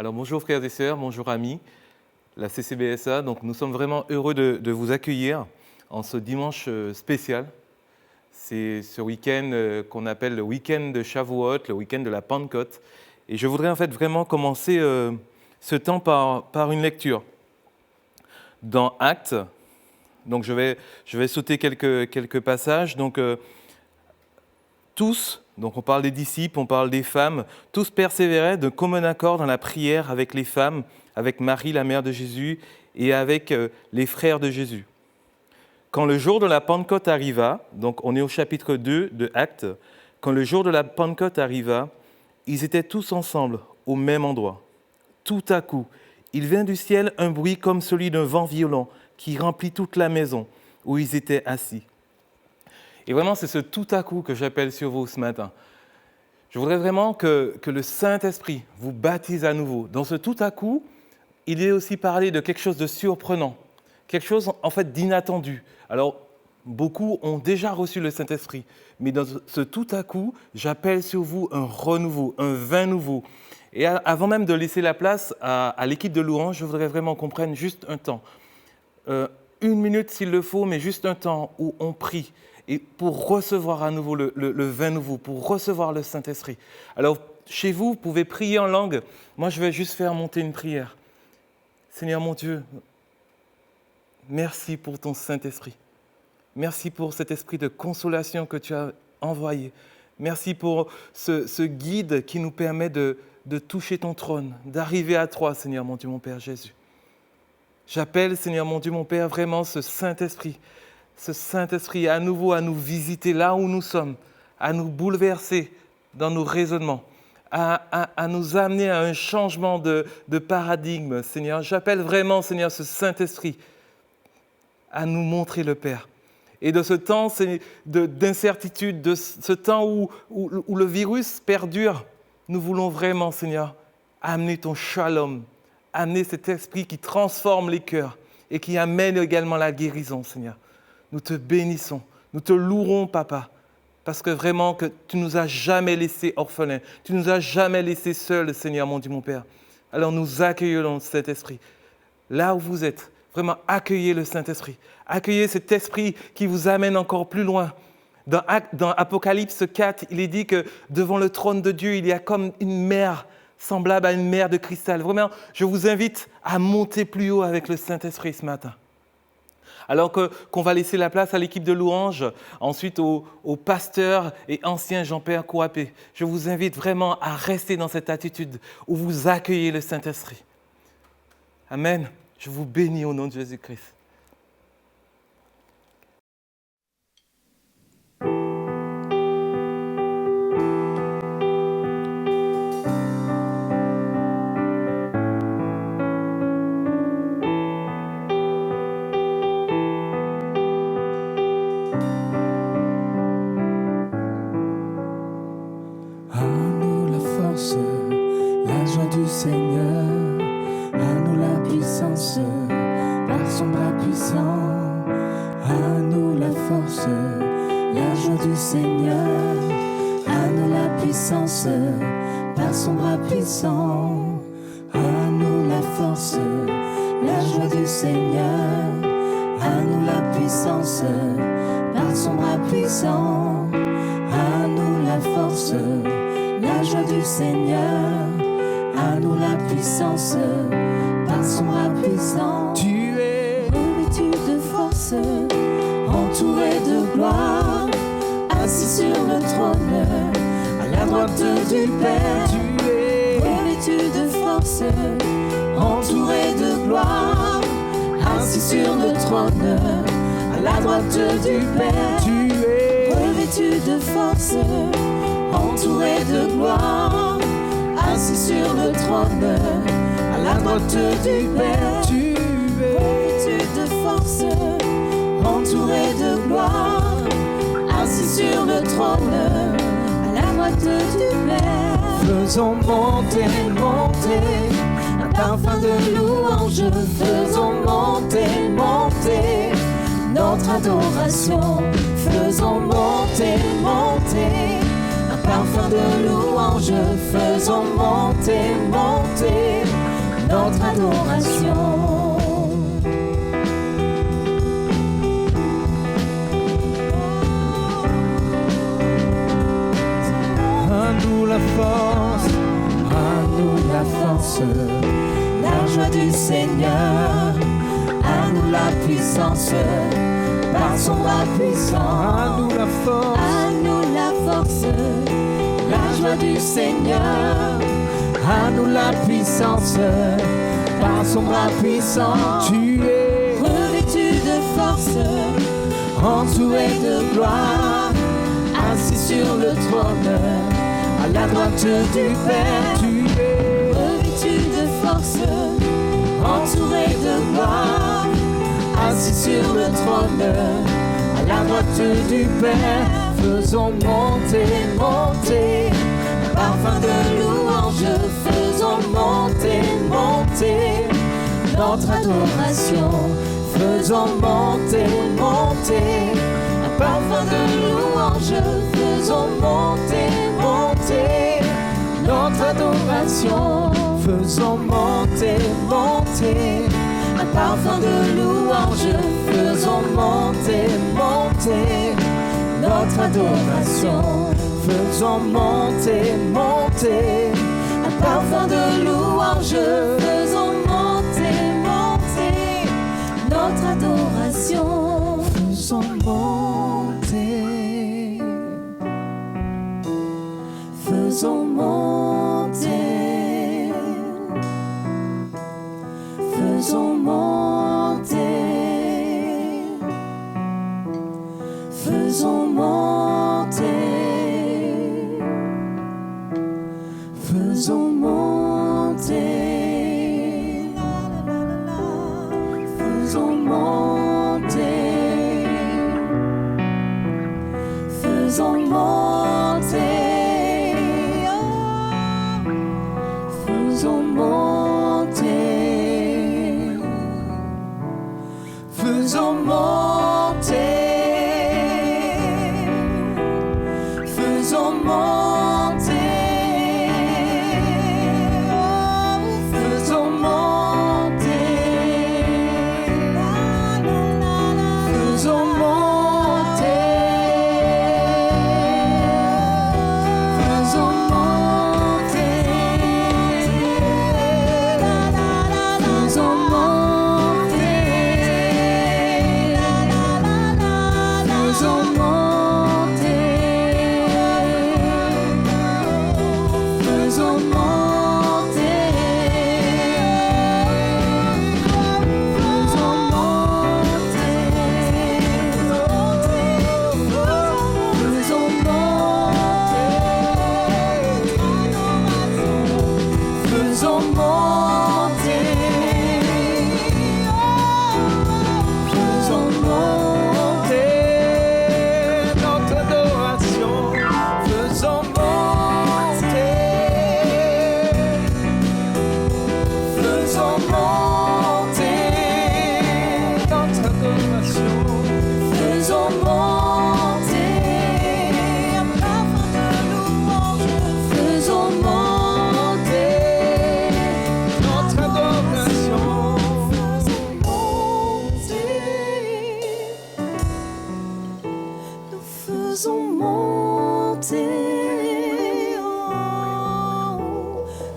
Alors bonjour frères et sœurs, bonjour amis, la CCBSA. Donc nous sommes vraiment heureux de vous accueillir en ce dimanche spécial. C'est ce week-end qu'on appelle le week-end de Shavuot, le week-end de la Pentecôte. Et je voudrais en fait vraiment commencer ce temps par une lecture. Dans Actes, donc je vais sauter quelques passages. Donc tous, donc on parle des disciples, on parle des femmes, tous persévéraient de commun accord dans la prière avec les femmes, avec Marie, la mère de Jésus, et avec les frères de Jésus. Quand le jour de la Pentecôte arriva, donc on est au chapitre 2 de Actes, quand le jour de la Pentecôte arriva, ils étaient tous ensemble au même endroit. Tout à coup, il vint du ciel un bruit comme celui d'un vent violent qui remplit toute la maison où ils étaient assis. Et vraiment, c'est ce tout à coup que j'appelle sur vous ce matin. Je voudrais vraiment que le Saint-Esprit vous baptise à nouveau. Dans ce tout à coup, il est aussi parlé de quelque chose de surprenant, quelque chose en fait d'inattendu. Alors, beaucoup ont déjà reçu le Saint-Esprit, mais dans ce tout à coup, j'appelle sur vous un renouveau, un vin nouveau. Et avant même de laisser la place à l'équipe de louange, je voudrais vraiment qu'on prenne juste un temps. 1 minute s'il le faut, mais juste un temps où on prie. Et pour recevoir à nouveau le vin nouveau, pour recevoir le Saint-Esprit. Alors, chez vous, vous pouvez prier en langue. Moi, je vais juste faire monter une prière. Seigneur mon Dieu, merci pour ton Saint-Esprit. Merci pour cet esprit de consolation que tu as envoyé. Merci pour ce guide qui nous permet de toucher ton trône, d'arriver à toi, Seigneur mon Dieu, mon Père Jésus. J'appelle, Seigneur mon Dieu, mon Père, vraiment ce Saint-Esprit à nouveau à nous visiter là où nous sommes, à nous bouleverser dans nos raisonnements, à nous amener à un changement de paradigme, Seigneur. J'appelle vraiment, Seigneur, ce Saint-Esprit à nous montrer le Père. Et de ce temps d'incertitude, de ce temps où le virus perdure, nous voulons vraiment, Seigneur, amener ton shalom, amener cet esprit qui transforme les cœurs et qui amène également la guérison, Seigneur. Nous te bénissons, nous te louerons, Papa, parce que vraiment que tu ne nous as jamais laissés orphelins, tu ne nous as jamais laissés seuls, Seigneur, mon Dieu, mon Père. Alors nous accueillons cet esprit. Là où vous êtes, vraiment accueillez le Saint-Esprit. Accueillez cet esprit qui vous amène encore plus loin. Dans Apocalypse 4, il est dit que devant le trône de Dieu, il y a comme une mer semblable à une mer de cristal. Vraiment, je vous invite à monter plus haut avec le Saint-Esprit ce matin. Alors qu'on va laisser la place à l'équipe de louange, ensuite au pasteur et ancien Jean-Pierre Kouapé. Je vous invite vraiment à rester dans cette attitude où vous accueillez le Saint-Esprit. Amen. Je vous bénis au nom de Jésus-Christ. Faisons monter, monter, un parfum de louange. Faisons monter, monter, notre adoration. Faisons monter, monter, un parfum de louange. Faisons monter, monter, notre adoration. À nous la force, À nous la force, la joie du Seigneur. À nous la puissance, par son bras puissant. à nous la force, À nous la force, la joie du Seigneur. À nous la puissance, par son bras puissant. tu es Revêtu de force, entouré de gloire, assis sur le trône, à la droite du Père. tu es Revêtu de force, entouré de gloire, assis sur le trône, à la droite du Père. Faisons monter, monter, un parfum de louange. Faisons monter, monter, notre adoration. Faisons monter, monter, un parfum de louange. Faisons monter, monter, notre adoration. Faisons monter, monter, un parfum de louange. Faisons monter, monter, notre adoration. Faisons monter, monter, un parfum de louange. Faisons monter, monter, notre adoration. Faisons monter, faisons monter, faisons monter, faisons monter, faisons monter, faisons monter, faisons monter, faisons monter, faisons monter, faisons monter, faisons monter, faisons monter, faisons monter, faisons monter, faisons monter, faisons monter, faisons monter, faisons monter, notre adoration. Faisons monter, faisons monter, notre adoration. faisons monter, un parfum de louange. Faisons monter, Notre adoration. nous faisons monter, oh,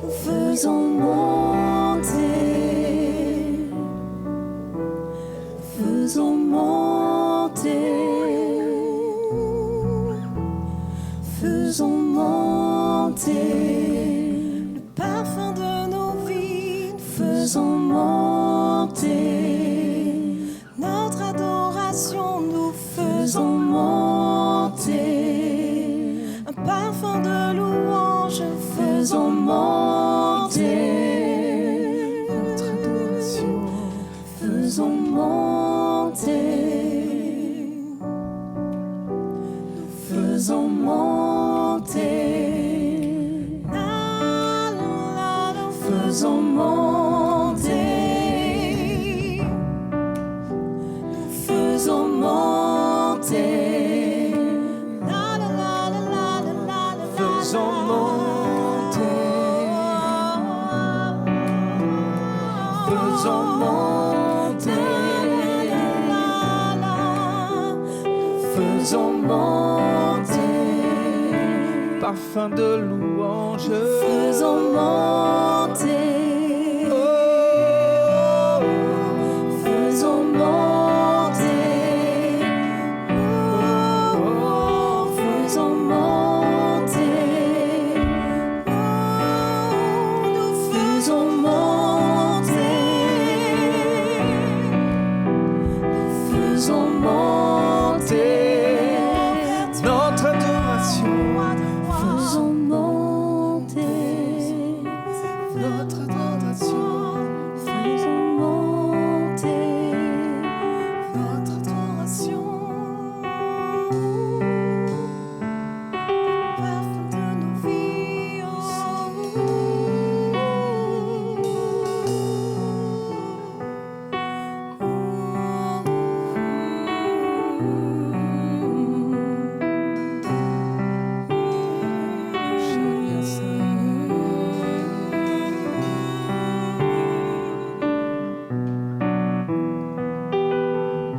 nous faisons monter, faisons monter, faisons monter le parfum de nos vies. Faisons monter notre adoration. Nous faisons monter un parfum de louange. Faisons monter notre adoration. Faisons monter, nous faisons monter, faisons monter, nous faisons monter, Faisons monter, faisons monter, faisons monter, parfum de louange, faisons monter, faisons monter, faisons monter, nous faisons monter, nous faisons monter notre adoration, faisons monter notre adoration, faisons monter notre adoration. parfum de nos vies,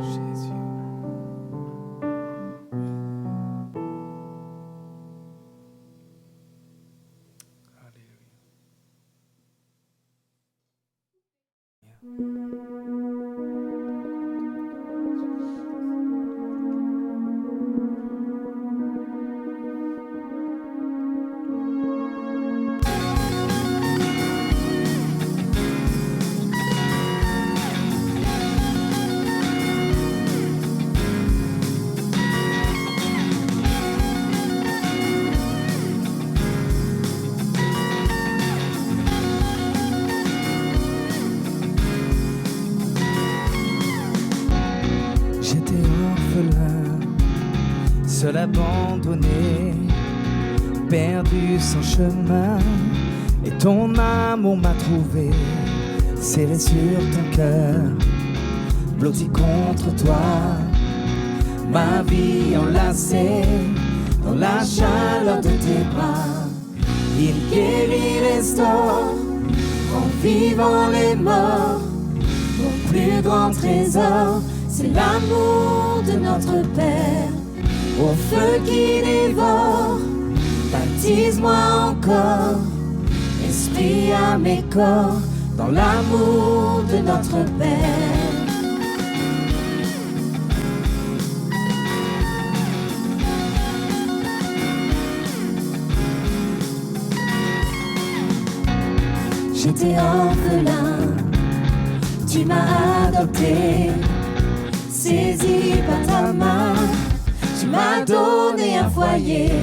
Jésus. Alléluia. J'étais orphelin, seul abandonné, perdu sans chemin, et ton amour m'a trouvé, serré sur ton cœur, blotti contre toi, ma vie enlacée dans la chaleur de tes bras. Il guérit, restaure, en vivant les morts. Mon plus grand trésor, c'est l'amour de notre Père, au feu qui dévore. Baptise-moi encore, esprit à mes corps, dans l'amour de notre Père. J'étais orphelin, tu m'as adopté, saisi par ta main, tu m'as donné un foyer,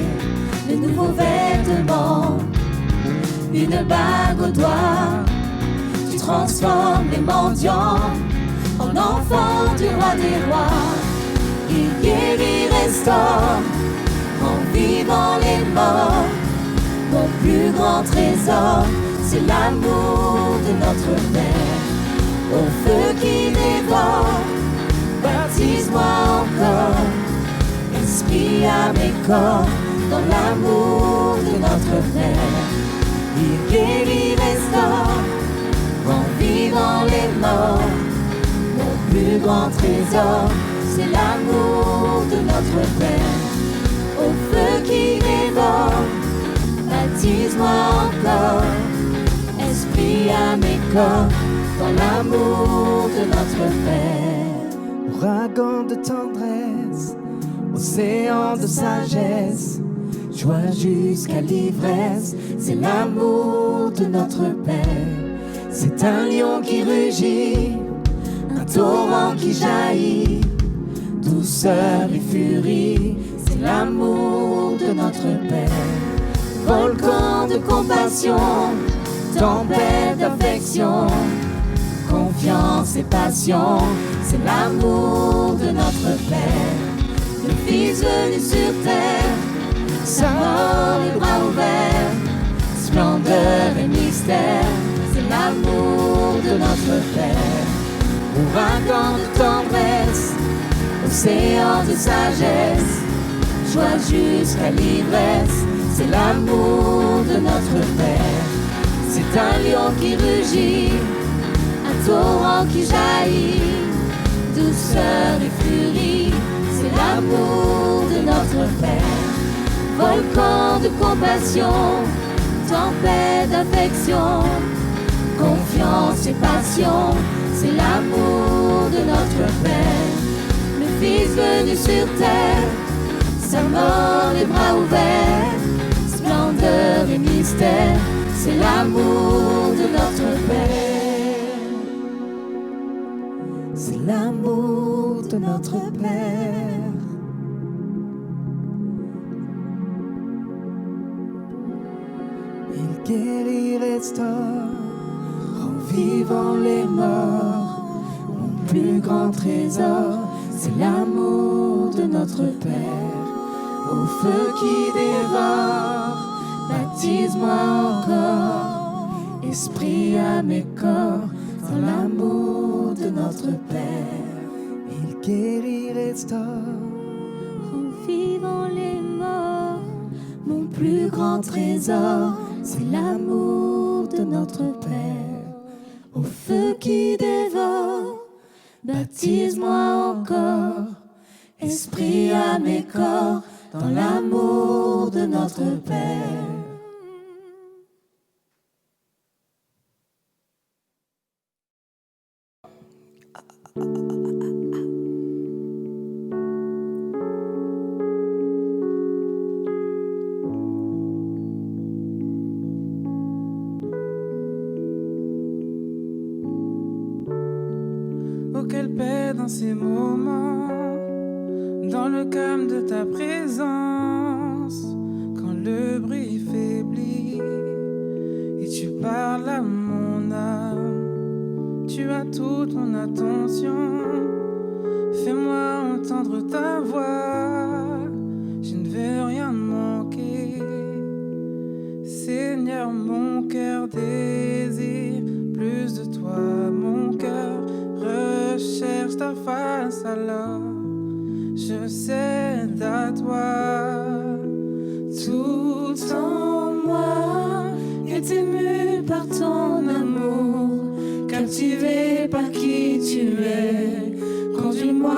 de nouveaux vêtements, une bague au doigt. Tu transformes les mendiants en enfants du roi des rois. Il guérit, restaure, en vivant les morts. Mon plus grand trésor, c'est l'amour de notre Père, au feu qui dévore. Baptise-moi encore, esprit à mes corps, dans l'amour de notre Père. Il guérit, restaure, en vivant les morts. Mon plus grand trésor, c'est l'amour de notre Père, au feu qui dévore. Baptise-moi encore, esprit à mes corps, dans l'amour de notre Père. Ouragan de tendresse, océan de sagesse, joie jusqu'à l'ivresse, c'est l'amour de notre Père. C'est un lion qui rugit, un torrent qui jaillit, douceur et furie, c'est l'amour de notre Père. Volcan de compassion, tempête d'affection, confiance et passion, c'est l'amour de notre Père. Le Fils venu sur terre, sa mort les bras ouverts, splendeur et mystère, c'est l'amour de notre Père. Ouragan de tendresse, océan de sagesse, joie jusqu'à l'ivresse, c'est l'amour de notre Père. C'est un lion qui rugit, un torrent qui jaillit, douceur et furie, c'est l'amour de notre Père. Volcan de compassion, tempête d'affection, confiance et passion, c'est l'amour de notre Père. Le Fils venu sur terre, sa mort les bras ouverts, splendeur et mystère, c'est l'amour de notre Père. C'est l'amour de notre Père. Il guérit, restaure, rend vivant les morts. Mon plus grand trésor, c'est l'amour de notre Père. Au feu qui dévore, baptise-moi encore, esprit, âme et corps, dans l'amour de notre Père. Il guérit, restaure, rend vivant les morts. Mon plus grand trésor, c'est l'amour de notre Père. Au feu qui dévore, baptise-moi encore, esprit, âme et corps, dans l'amour de notre Père. Oh, quelle paix dans ces moments, dans le calme de ta présence, quand le bruit faiblit et tu parles à mon âme. Tu as toute mon attention, fais-moi entendre ta voix, je ne veux rien manquer. Seigneur, mon cœur désire plus de toi, mon cœur recherche ta face, alors je cède à toi. Tout en moi est ému par ton amour, captivé par qui tu es. Conduis-moi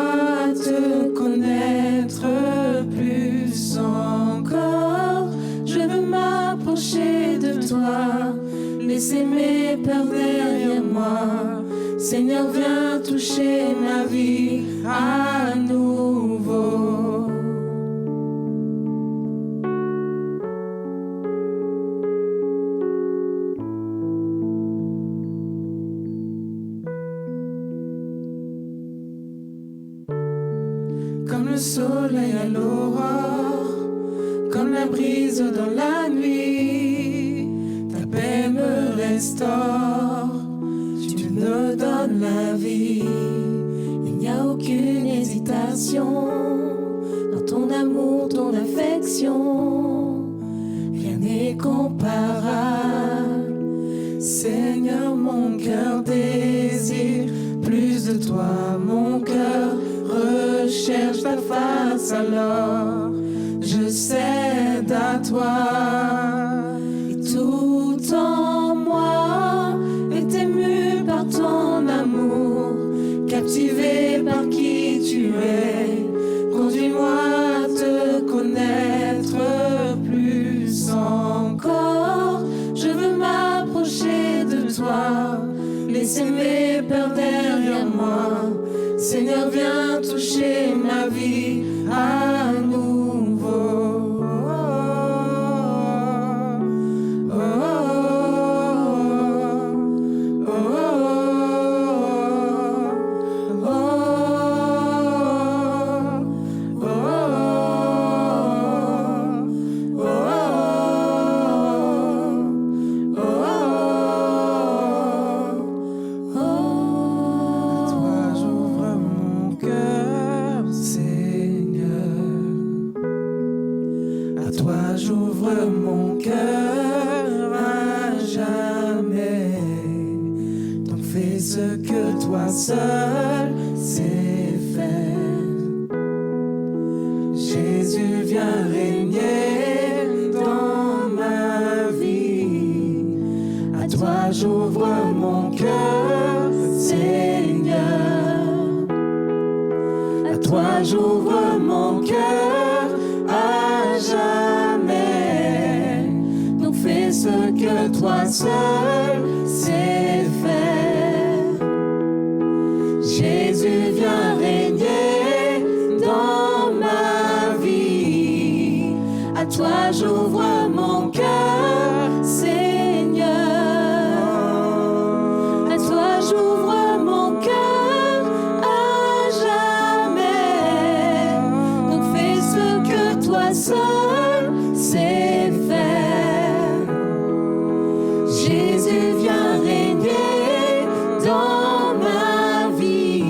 à te connaître plus encore. Je veux m'approcher de toi, laisser mes peurs derrière moi. Seigneur, viens toucher ma vie à nouveau. Comme le soleil à l'aurore, comme la brise dans la nuit, ta paix me restaure. Tu me donnes la vie, il n'y a aucune hésitation dans ton amour, ton affection, rien n'est comparable. Seigneur, mon cœur désire plus de toi, mon cœur recherche ta face, alors je cède à toi. Et tout en moi est ému par ton amour, captivé par qui tu es. Conduis-moi à te connaître plus encore. Je veux m'approcher de toi, laisser mes peurs derrière moi. Seigneur, viens toucher ma vie à nouveau. J'ouvre mon cœur à jamais. Donc fais ce que toi seul sais faire. Jésus, viens régner dans ma vie. À toi j'ouvre mon cœur, Seigneur. À toi j'ouvre mon cœur à jamais. Donc fais ce que toi seul sais faire. Jésus, viens régner dans ma vie. À toi j'ouvre mon cœur, Seigneur. À toi j'ouvre mon cœur à jamais. Donc fais ce que toi seul sais faire. Jésus, viens régner dans ma vie.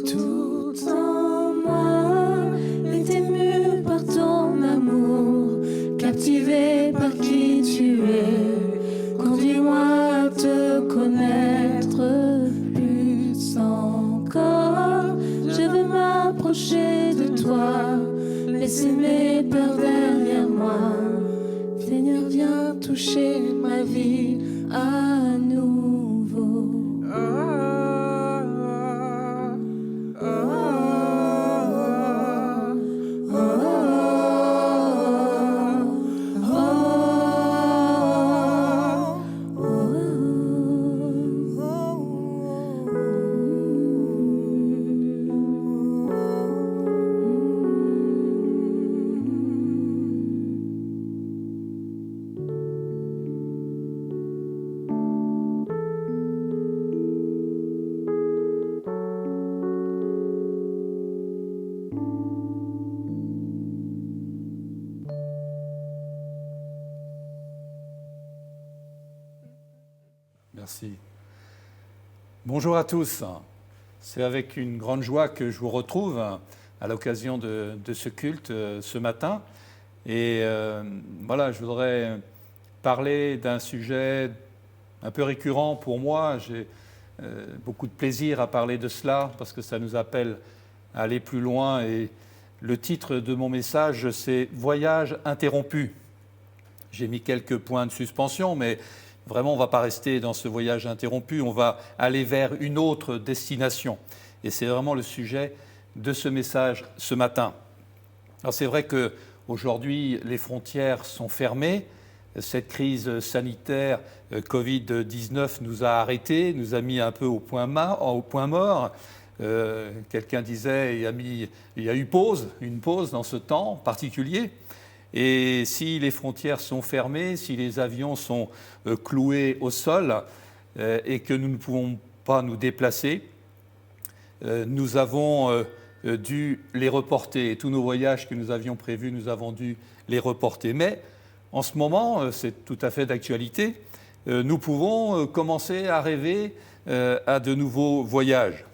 Tout en moi est ému par ton amour, captivé par qui tu es. Conduis-moi à te connaître plus encore. Je veux m'approcher de toi, laisser mes peurs derrière moi. Seigneur, viens toucher ma vie à nouveau. Merci. Bonjour à tous. C'est avec une grande joie que je vous retrouve à l'occasion de ce culte ce matin. Et voilà, je voudrais parler d'un sujet un peu récurrent pour moi. J'ai beaucoup de plaisir à parler de cela parce que ça nous appelle à aller plus loin. Et le titre de mon message, c'est « Voyage interrompu ». J'ai mis quelques points de suspension, mais vraiment, on ne va pas rester dans ce voyage interrompu, on va aller vers une autre destination. Et c'est vraiment le sujet de ce message ce matin. Alors c'est vrai qu'aujourd'hui, les frontières sont fermées. Cette crise sanitaire Covid-19 nous a arrêtés, nous a mis un peu au point mort. Quelqu'un disait il y a eu une pause dans ce temps particulier. Et si les frontières sont fermées, si les avions sont cloués au sol et que nous ne pouvons pas nous déplacer, nous avons dû les reporter. Et tous nos voyages que nous avions prévus, nous avons dû les reporter. Mais en ce moment, c'est tout à fait d'actualité, nous pouvons commencer à rêver à de nouveaux voyages.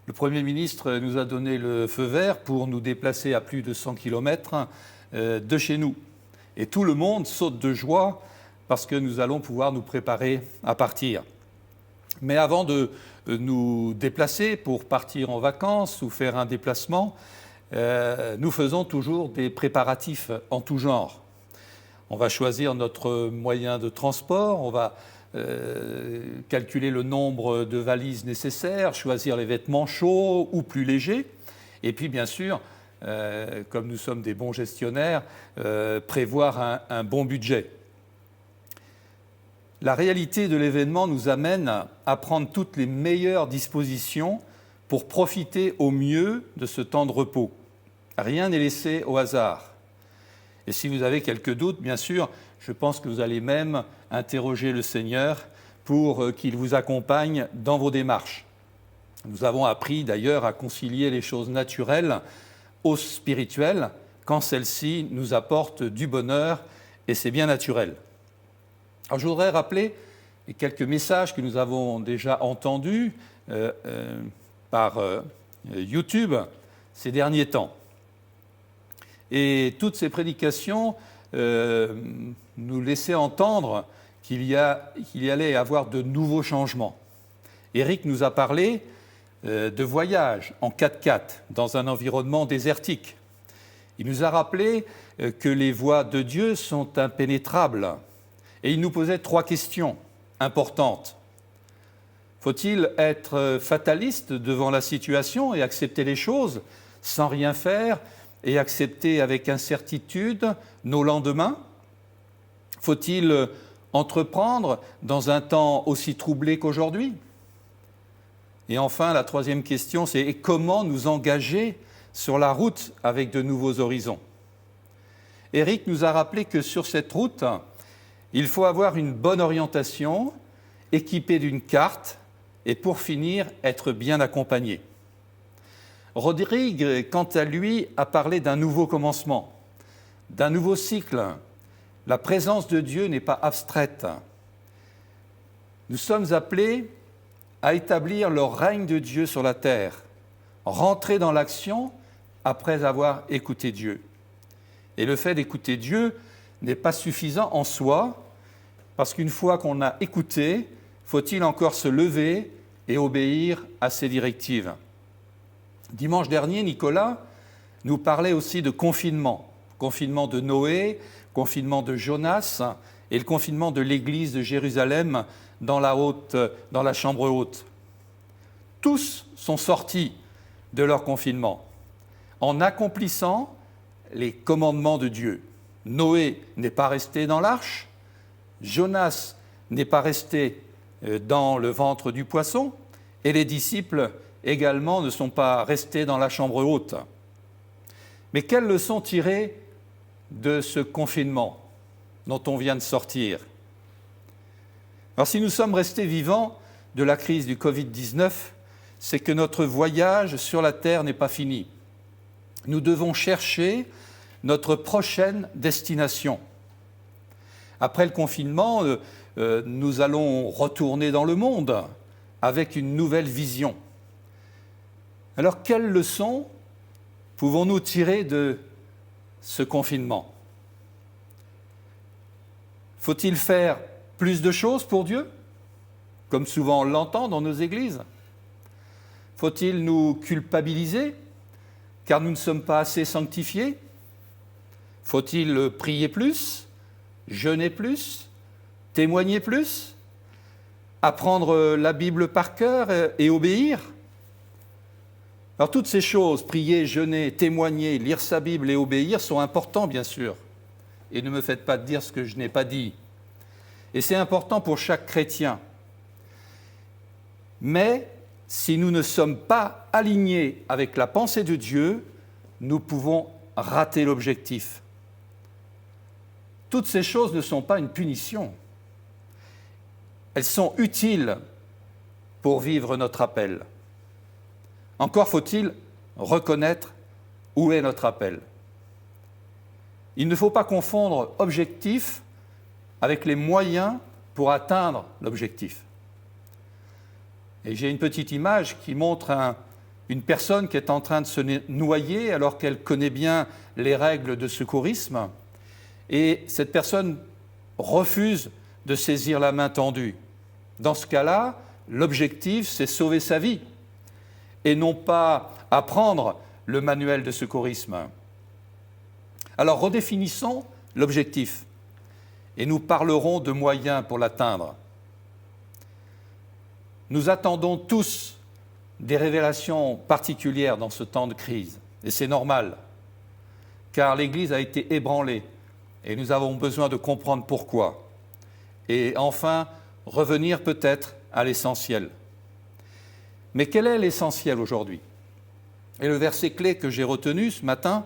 Le Premier ministre nous a donné le feu vert pour nous déplacer à plus de 100 km de chez nous. Et tout le monde saute de joie parce que nous allons pouvoir nous préparer à partir. Mais avant de nous déplacer pour partir en vacances ou faire un déplacement, nous faisons toujours des préparatifs en tout genre. On va choisir notre moyen de transport, on va calculer le nombre de valises nécessaires, choisir les vêtements chauds ou plus légers, et puis bien sûr, comme nous sommes des bons gestionnaires, prévoir un bon budget. La réalité de l'événement nous amène à prendre toutes les meilleures dispositions pour profiter au mieux de ce temps de repos. Rien n'est laissé au hasard. Et si vous avez quelques doutes, bien sûr, je pense que vous allez même interroger le Seigneur pour qu'il vous accompagne dans vos démarches. Nous avons appris d'ailleurs à concilier les choses naturelles aux spirituelles quand celles-ci nous apportent du bonheur, et c'est bien naturel. Alors je voudrais rappeler quelques messages que nous avons déjà entendus par YouTube ces derniers temps. Et toutes ces prédications nous laissaient entendre qu'il y allait y avoir de nouveaux changements. Éric nous a parlé de voyage en 4x4 dans un environnement désertique. Il nous a rappelé que les voies de Dieu sont impénétrables. Et il nous posait 3 questions importantes. Faut-il être fataliste devant la situation et accepter les choses sans rien faire et accepter avec incertitude nos lendemains? Faut-il entreprendre dans un temps aussi troublé qu'aujourd'hui? Et enfin, la 3e question, c'est comment nous engager sur la route avec de nouveaux horizons? Éric nous a rappelé que sur cette route, il faut avoir une bonne orientation, équipée d'une carte, et pour finir, être bien accompagné. Rodrigue, quant à lui, a parlé d'un nouveau commencement, d'un nouveau cycle. La présence de Dieu n'est pas abstraite. Nous sommes appelés à établir le règne de Dieu sur la terre, rentrer dans l'action après avoir écouté Dieu. Et le fait d'écouter Dieu n'est pas suffisant en soi, parce qu'une fois qu'on a écouté, faut-il encore se lever et obéir à ses directives. Dimanche dernier, Nicolas nous parlait aussi de confinement. Confinement de Noé, confinement de Jonas et le confinement de l'église de Jérusalem dans la chambre haute. Tous sont sortis de leur confinement en accomplissant les commandements de Dieu. Noé n'est pas resté dans l'arche, Jonas n'est pas resté dans le ventre du poisson, et les disciples également ne sont pas restés dans la chambre haute. Mais quelles leçons tirer de ce confinement dont on vient de sortir? Alors si nous sommes restés vivants de la crise du Covid-19, c'est que notre voyage sur la terre n'est pas fini. Nous devons chercher notre prochaine destination. Après le confinement, nous allons retourner dans le monde avec une nouvelle vision. Alors, quelles leçons pouvons-nous tirer de ce confinement? Faut-il faire plus de choses pour Dieu, comme souvent on l'entend dans nos églises? Faut-il nous culpabiliser, car nous ne sommes pas assez sanctifiés? Faut-il prier plus, jeûner plus, témoigner plus, apprendre la Bible par cœur et obéir? Alors toutes ces choses, prier, jeûner, témoigner, lire sa Bible et obéir, sont importants bien sûr. Et ne me faites pas dire ce que je n'ai pas dit. Et c'est important pour chaque chrétien. Mais si nous ne sommes pas alignés avec la pensée de Dieu, nous pouvons rater l'objectif. Toutes ces choses ne sont pas une punition. Elles sont utiles pour vivre notre appel. Encore faut-il reconnaître où est notre appel. Il ne faut pas confondre objectif avec les moyens pour atteindre l'objectif. Et j'ai une petite image qui montre une personne qui est en train de se noyer alors qu'elle connaît bien les règles de secourisme. Et cette personne refuse de saisir la main tendue. Dans ce cas-là, l'objectif, c'est sauver sa vie et non pas apprendre le manuel de secourisme. Alors redéfinissons l'objectif et nous parlerons de moyens pour l'atteindre. Nous attendons tous des révélations particulières dans ce temps de crise, et c'est normal, car l'Église a été ébranlée et nous avons besoin de comprendre pourquoi. Et enfin, revenir peut-être à l'essentiel. Mais quel est l'essentiel aujourd'hui? Et le verset clé que j'ai retenu ce matin,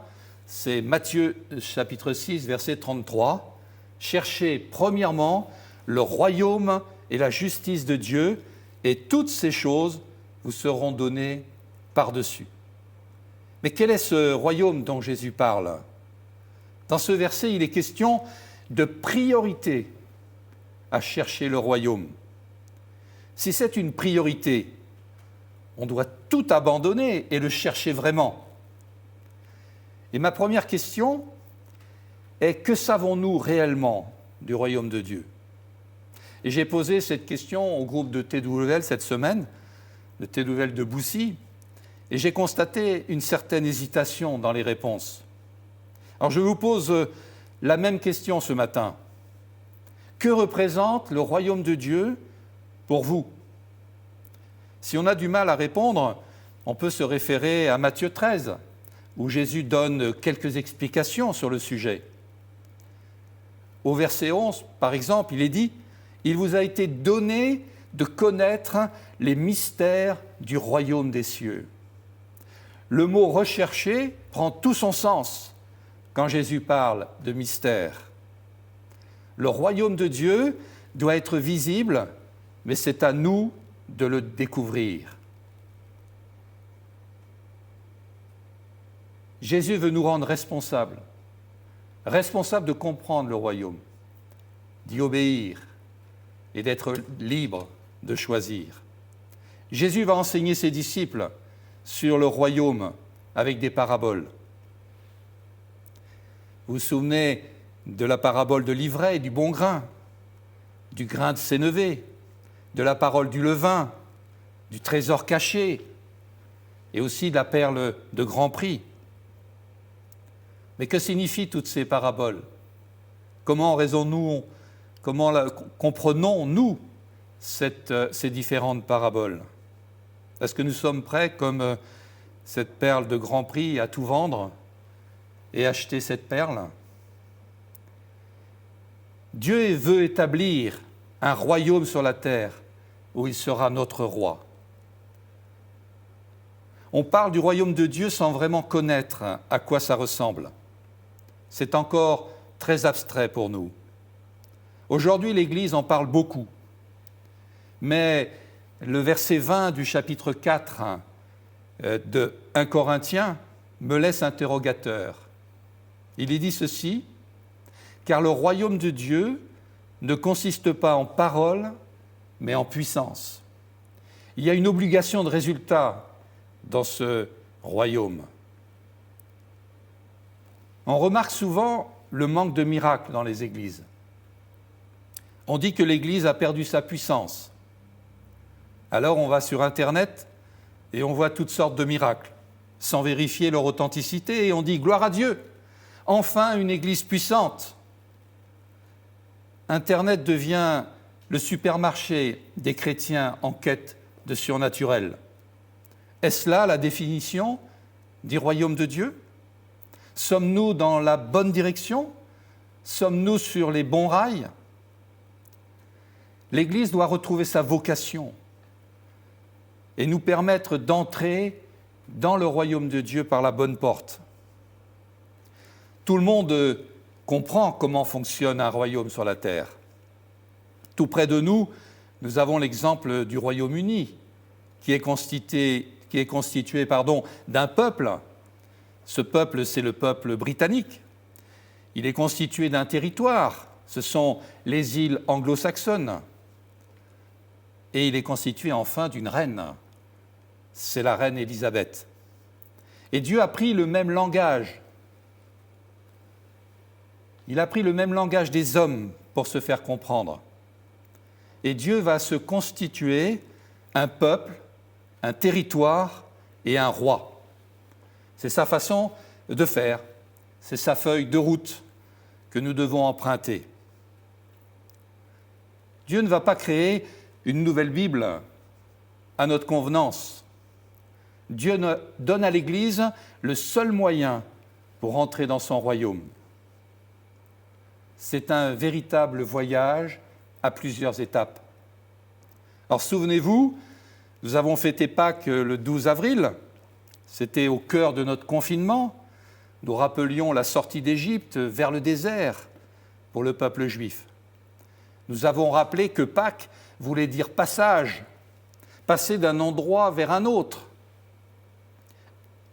c'est Matthieu chapitre 6, verset 33. « Cherchez premièrement le royaume et la justice de Dieu, et toutes ces choses vous seront données par-dessus. » Mais quel est ce royaume dont Jésus parle ? Dans ce verset, il est question de priorité à chercher le royaume. Si c'est une priorité, on doit tout abandonner et le chercher vraiment. Et ma première question est, que savons-nous réellement du royaume de Dieu ? Et j'ai posé cette question au groupe de TWL cette semaine, de TWL de Boussy, et j'ai constaté une certaine hésitation dans les réponses. Alors je vous pose la même question ce matin. Que représente le royaume de Dieu pour vous ? Si on a du mal à répondre, on peut se référer à Matthieu 13, où Jésus donne quelques explications sur le sujet. Au verset 11, par exemple, il est dit « Il vous a été donné de connaître les mystères du royaume des cieux ». Le mot « rechercher » prend tout son sens quand Jésus parle de mystère. Le royaume de Dieu doit être visible, mais c'est à nous de le découvrir. Jésus veut nous rendre responsables de comprendre le royaume, d'y obéir et d'être libres de choisir. Jésus va enseigner ses disciples sur le royaume avec des paraboles. Vous vous souvenez de la parabole de l'ivraie et du bon grain, du grain de sénévé, de la parole du levain, du trésor caché et aussi de la perle de grand prix. Mais que signifient toutes ces paraboles ? Comment comprenons-nous ces différentes paraboles ? Est-ce que nous sommes prêts, comme cette perle de grand prix, à tout vendre et acheter cette perle ? Dieu veut établir un royaume sur la terre où il sera notre roi. On parle du royaume de Dieu sans vraiment connaître à quoi ça ressemble. C'est encore très abstrait pour nous. Aujourd'hui, l'Église en parle beaucoup. Mais le verset 20 du chapitre 4 de 1 Corinthiens me laisse interrogateur. Il est dit ceci, « Car le royaume de Dieu ne consiste pas en paroles, mais en puissance. » Il y a une obligation de résultat dans ce royaume. On remarque souvent le manque de miracles dans les églises. On dit que l'Église a perdu sa puissance. Alors on va sur Internet et on voit toutes sortes de miracles, sans vérifier leur authenticité, et on dit « Gloire à Dieu, enfin une Église puissante ». Internet devient le supermarché des chrétiens en quête de surnaturel. Est-ce là la définition du royaume de Dieu ? Sommes-nous dans la bonne direction ? Sommes-nous sur les bons rails ? L'Église doit retrouver sa vocation et nous permettre d'entrer dans le royaume de Dieu par la bonne porte. Tout le monde comprend comment fonctionne un royaume sur la terre. Tout près de nous, nous avons l'exemple du Royaume-Uni, qui est constitué d'un peuple. Ce peuple, c'est le peuple britannique. Il est constitué d'un territoire, ce sont les îles anglo-saxonnes. Et il est constitué enfin d'une reine, c'est la reine Élisabeth. Et Dieu a pris le même langage. Il a pris le même langage des hommes pour se faire comprendre. Et Dieu va se constituer un peuple, un territoire et un roi. C'est sa façon de faire, c'est sa feuille de route que nous devons emprunter. Dieu ne va pas créer une nouvelle Bible à notre convenance. Dieu donne à l'Église le seul moyen pour entrer dans son royaume. C'est un véritable voyage à plusieurs étapes. Alors souvenez-vous, nous avons fêté Pâques le 12 avril, c'était au cœur de notre confinement, nous rappelions la sortie d'Égypte vers le désert pour le peuple juif. Nous avons rappelé que Pâques voulait dire passage, passer d'un endroit vers un autre.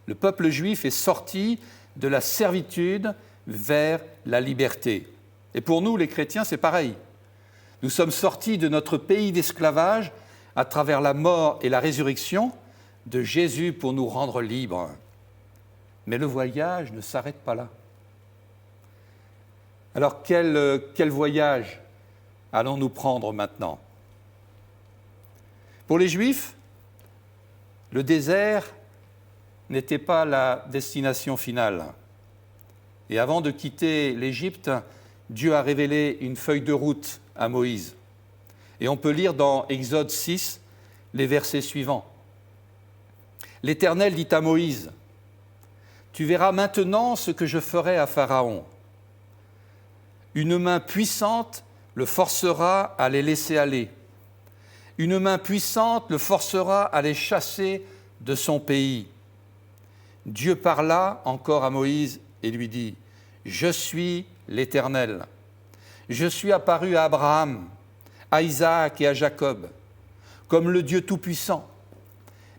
Le peuple juif est sorti de la servitude vers la liberté. Et pour nous, les chrétiens, c'est pareil. Nous sommes sortis de notre pays d'esclavage à travers la mort et la résurrection de Jésus pour nous rendre libres. Mais le voyage ne s'arrête pas là. Alors quel voyage allons-nous prendre maintenant? Pour les Juifs, le désert n'était pas la destination finale. Et avant de quitter l'Égypte, Dieu a révélé une feuille de route à Moïse. Et on peut lire dans Exode 6 les versets suivants. L'Éternel dit à Moïse, « Tu verras maintenant ce que je ferai à Pharaon. Une main puissante le forcera à les laisser aller. Une main puissante le forcera à les chasser de son pays. » Dieu parla encore à Moïse et lui dit, « Je suis l'Éternel. Je suis apparu à Abraham, à Isaac et à Jacob, comme le Dieu Tout-Puissant.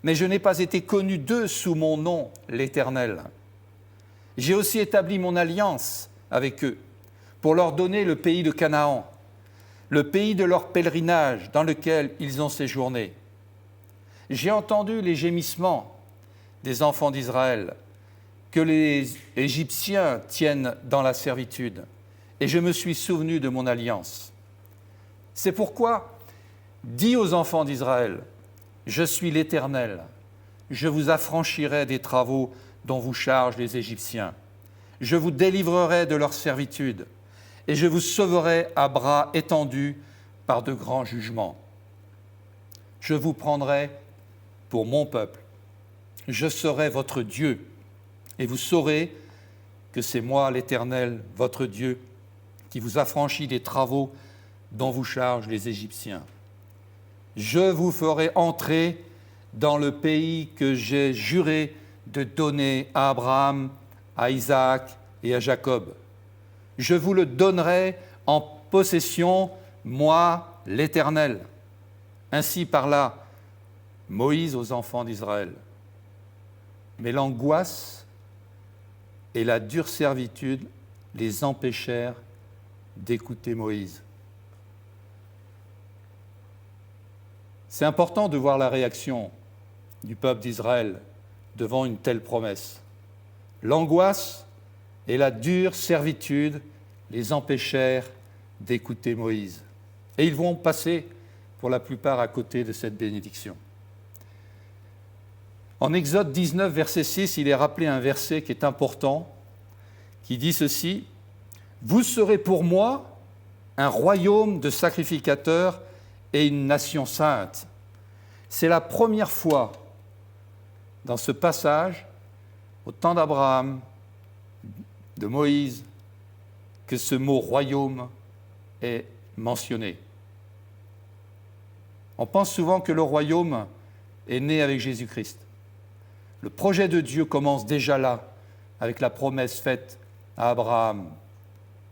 Mais je n'ai pas été connu d'eux sous mon nom, l'Éternel. J'ai aussi établi mon alliance avec eux pour leur donner le pays de Canaan, le pays de leur pèlerinage dans lequel ils ont séjourné. J'ai entendu les gémissements des enfants d'Israël, que les Égyptiens tiennent dans la servitude, et je me suis souvenu de mon alliance. C'est pourquoi, dis aux enfants d'Israël, je suis l'Éternel, je vous affranchirai des travaux dont vous chargent les Égyptiens, je vous délivrerai de leur servitude, et je vous sauverai à bras étendus par de grands jugements. Je vous prendrai pour mon peuple, je serai votre Dieu, et vous saurez que c'est moi, l'Éternel, votre Dieu, qui vous affranchit des travaux dont vous chargent les Égyptiens. Je vous ferai entrer dans le pays que j'ai juré de donner à Abraham, à Isaac et à Jacob. Je vous le donnerai en possession, moi, l'Éternel. Ainsi parla Moïse aux enfants d'Israël. Mais l'angoisse et la dure servitude les empêchèrent d'écouter Moïse. C'est important de voir la réaction du peuple d'Israël devant une telle promesse. L'angoisse et la dure servitude les empêchèrent d'écouter Moïse. Et ils vont passer, pour la plupart, à côté de cette bénédiction. En Exode 19, verset 6, il est rappelé un verset qui est important, qui dit ceci, « Vous serez pour moi un royaume de sacrificateurs et une nation sainte. » C'est la première fois dans ce passage, au temps d'Abraham, de Moïse, que ce mot « royaume » est mentionné. On pense souvent que le royaume est né avec Jésus-Christ. Le projet de Dieu commence déjà là, avec la promesse faite à Abraham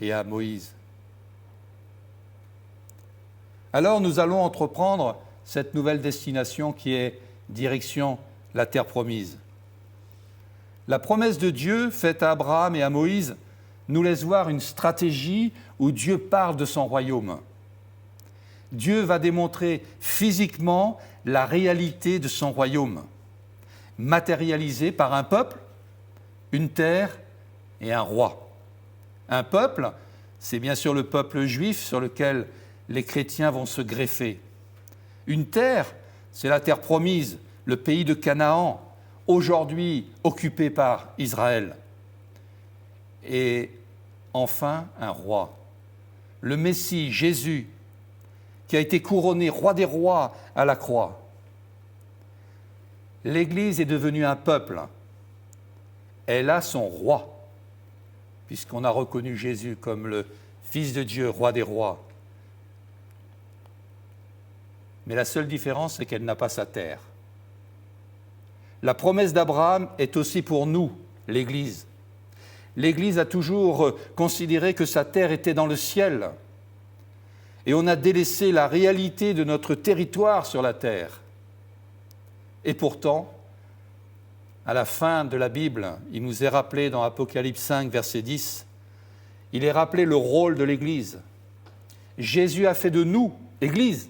et à Moïse. Alors nous allons entreprendre cette nouvelle destination qui est direction la terre promise. La promesse de Dieu faite à Abraham et à Moïse nous laisse voir une stratégie où Dieu parle de son royaume. Dieu va démontrer physiquement la réalité de son royaume, matérialisé par un peuple, une terre et un roi. Un peuple, c'est bien sûr le peuple juif sur lequel les chrétiens vont se greffer. Une terre, c'est la terre promise, le pays de Canaan, aujourd'hui occupé par Israël. Et enfin, un roi, le Messie, Jésus, qui a été couronné roi des rois à la croix. L'Église est devenue un peuple. Elle a son roi, puisqu'on a reconnu Jésus comme le Fils de Dieu, roi des rois. Mais la seule différence, c'est qu'elle n'a pas sa terre. La promesse d'Abraham est aussi pour nous, l'Église. l'Église a toujours considéré que sa terre était dans le ciel. Et on a délaissé la réalité de notre territoire sur la terre. Et pourtant, à la fin de la Bible, il nous est rappelé dans Apocalypse 5, verset 10, il est rappelé le rôle de l'Église. Jésus a fait de nous, Église,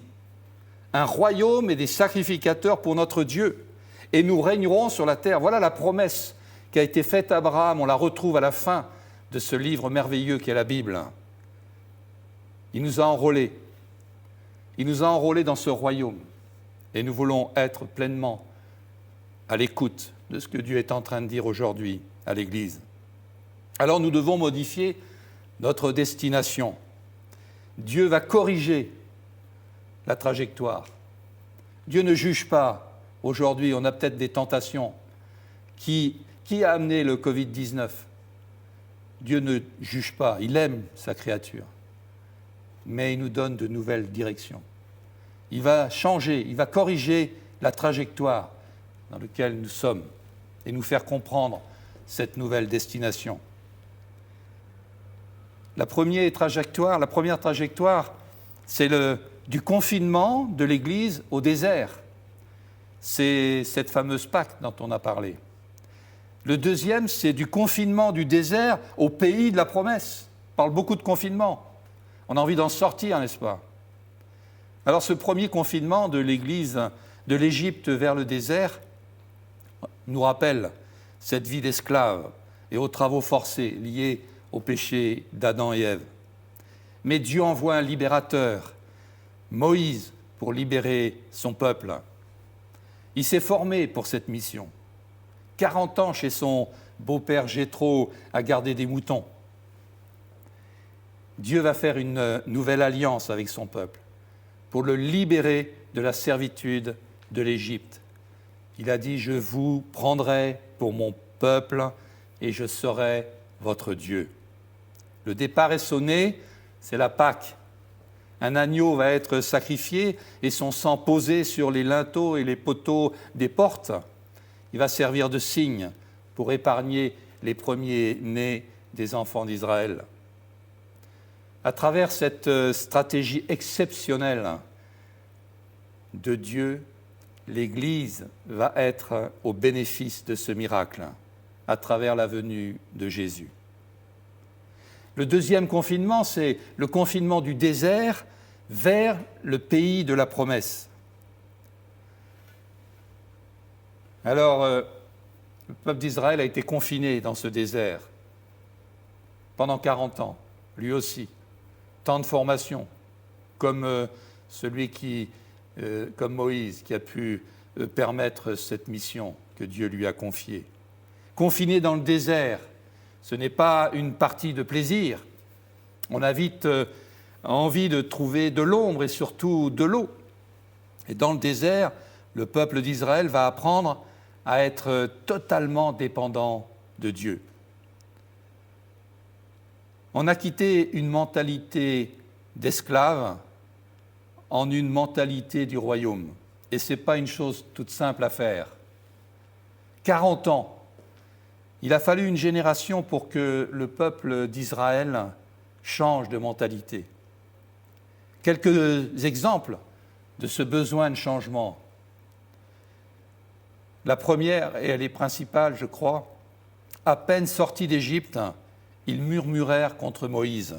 un royaume et des sacrificateurs pour notre Dieu. Et nous régnerons sur la terre. Voilà la promesse qui a été faite à Abraham. On la retrouve à la fin de ce livre merveilleux qu'est la Bible. Il nous a enrôlés. Il nous a enrôlés dans ce royaume. Et nous voulons être pleinement à l'écoute de ce que Dieu est en train de dire aujourd'hui à l'Église. Alors nous devons modifier notre destination. Dieu va corriger la trajectoire. Dieu ne juge pas. Aujourd'hui, on a peut-être des tentations. Qui a amené le Covid-19 ? Dieu ne juge pas, il aime sa créature. Mais il nous donne de nouvelles directions. Il va changer, il va corriger la trajectoire dans laquelle nous sommes et nous faire comprendre cette nouvelle destination. La première trajectoire, c'est du confinement de l'Église au désert. C'est cette fameuse Pâque dont on a parlé. Le deuxième, c'est du confinement du désert au pays de la promesse. On parle beaucoup de confinement. On a envie d'en sortir, n'est-ce pas ? Alors ce premier confinement de l'Église de l'Égypte vers le désert nous rappelle cette vie d'esclave et aux travaux forcés liés au péché d'Adam et Ève. Mais Dieu envoie un libérateur, Moïse, pour libérer son peuple. Il s'est formé pour cette mission. 40 ans chez son beau-père Jéthro à garder des moutons. Dieu va faire une nouvelle alliance avec son peuple pour le libérer de la servitude de l'Égypte. Il a dit « Je vous prendrai pour mon peuple et je serai votre Dieu ». Le départ est sonné, c'est la Pâque. Un agneau va être sacrifié et son sang posé sur les linteaux et les poteaux des portes. Il va servir de signe pour épargner les premiers-nés des enfants d'Israël. À travers cette stratégie exceptionnelle de Dieu, l'Église va être au bénéfice de ce miracle à travers la venue de Jésus. Le deuxième confinement, c'est le confinement du désert vers le pays de la promesse. Alors, le peuple d'Israël a été confiné dans ce désert pendant 40 ans, lui aussi. Temps de formation, comme comme Moïse, qui a pu permettre cette mission que Dieu lui a confiée. Confiné dans le désert, ce n'est pas une partie de plaisir. On a vite envie de trouver de l'ombre et surtout de l'eau. Et dans le désert, le peuple d'Israël va apprendre à être totalement dépendant de Dieu. On a quitté une mentalité d'esclave en une mentalité du royaume. Et ce n'est pas une chose toute simple à faire. 40 ans. Il a fallu une génération pour que le peuple d'Israël change de mentalité. Quelques exemples de ce besoin de changement. La première, et elle est principale, je crois, à peine sortis d'Égypte, ils murmurèrent contre Moïse.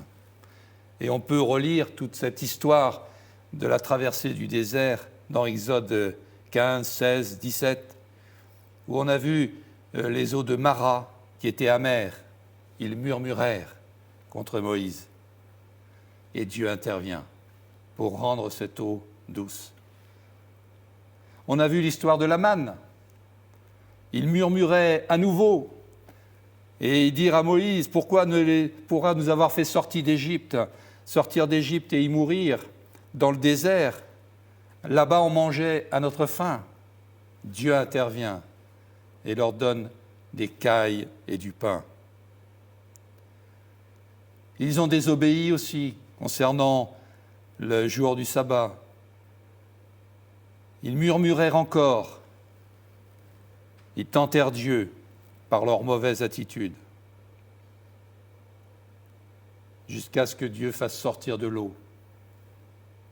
Et on peut relire toute cette histoire de la traversée du désert dans Exode 15, 16, 17, où on a vu les eaux de Mara qui étaient amères. Ils murmurèrent contre Moïse. Et Dieu intervient pour rendre cette eau douce. On a vu l'histoire de la manne. Ils murmuraient à nouveau et dire à Moïse, pourquoi nous avoir fait sortir d'Égypte et y mourir dans le désert? Là-bas, on mangeait à notre faim. Dieu intervient et leur donne des cailles et du pain. Ils ont désobéi aussi concernant le jour du sabbat. Ils murmurèrent encore. Ils tentèrent Dieu par leur mauvaise attitude. jusqu'à ce que Dieu fasse sortir de l'eau